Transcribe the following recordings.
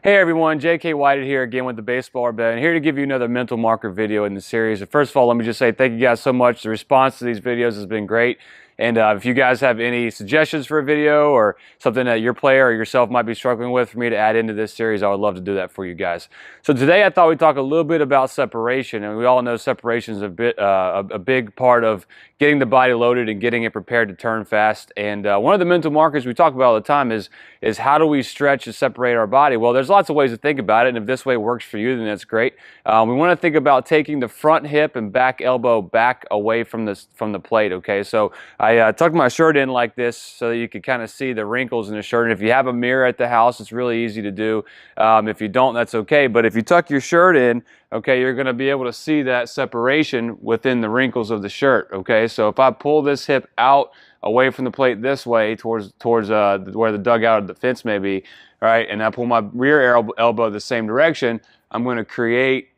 Hey everyone, JK Whited here again with the Baseball Rebellion, and here to give you another mental marker video in the series. And first of all, let me just say thank you guys so much. The response to these videos has been great. And if you guys have any suggestions for a video or something that your player or yourself might be struggling with for me to add into this series, I would love to do that for you guys. So today I thought we'd talk a little bit about separation. And we all know separation is a big part of getting the body loaded and getting it prepared to turn fast. And one of the mental markers we talk about all the time is how do we stretch and separate our body? Well, there's lots of ways to think about it, and if this way works for you, then that's great. We want to think about taking the front hip and back elbow back away from the plate. Okay, so I tucked my shirt in like this so that you can kind of see the wrinkles in the shirt. And if you have a mirror at the house, it's really easy to do. If you don't, that's okay. But if you tuck your shirt in, okay, you're going to be able to see that separation within the wrinkles of the shirt. Okay, so if I pull this hip out away from the plate this way towards where the dugout or the fence may be, all right, and I pull my rear elbow the same direction, I'm going to create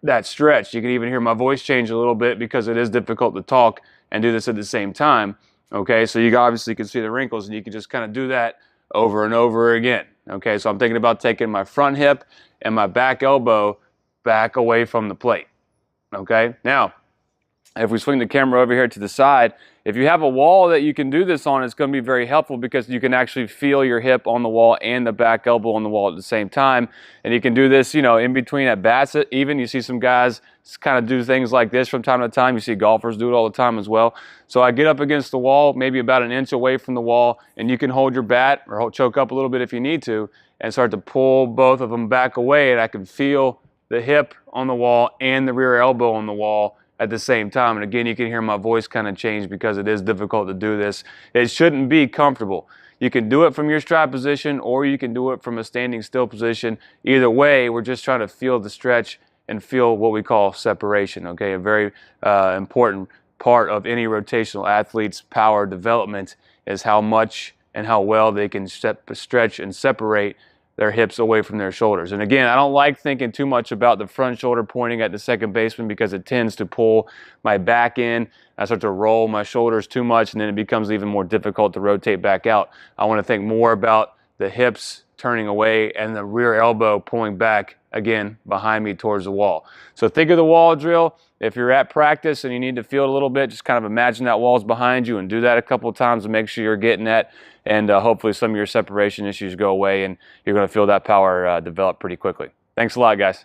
that stretch. You can even hear my voice change a little bit because it is difficult to talk and do this at the same time. Okay, so you obviously can see the wrinkles, and you can just kind of do that over and over again. Okay, so I'm thinking about taking my front hip and my back elbow back away from the plate. Okay, now if we swing the camera over here to the side, if you have a wall that you can do this on, it's going to be very helpful because you can actually feel your hip on the wall and the back elbow on the wall at the same time. And you can do this, you know, in between at bats. Even you see some guys kind of do things like this from time to time. You see golfers do it all the time as well. So I get up against the wall, maybe about an inch away from the wall, and you can hold your bat or choke up a little bit if you need to, and start to pull both of them back away, and I can feel the hip on the wall and the rear elbow on the wall at the same time. And again, you can hear my voice kind of change because it is difficult to do this. It shouldn't be comfortable. You can do it from your stride position, or you can do it from a standing still position. Either way, we're just trying to feel the stretch and feel what we call separation. Okay, a very important part of any rotational athlete's power development is how much and how well they can stretch and separate their hips away from their shoulders. And again, I don't like thinking too much about the front shoulder pointing at the second baseman because it tends to pull my back in. I start to roll my shoulders too much, and then it becomes even more difficult to rotate back out. I want to think more about the hips turning away and the rear elbow pulling back, again, behind me towards the wall. So think of the wall drill. If you're at practice and you need to feel it a little bit, just kind of imagine that wall's behind you and do that a couple of times to make sure you're getting that. And hopefully some of your separation issues go away and you're going to feel that power develop pretty quickly. Thanks a lot, guys.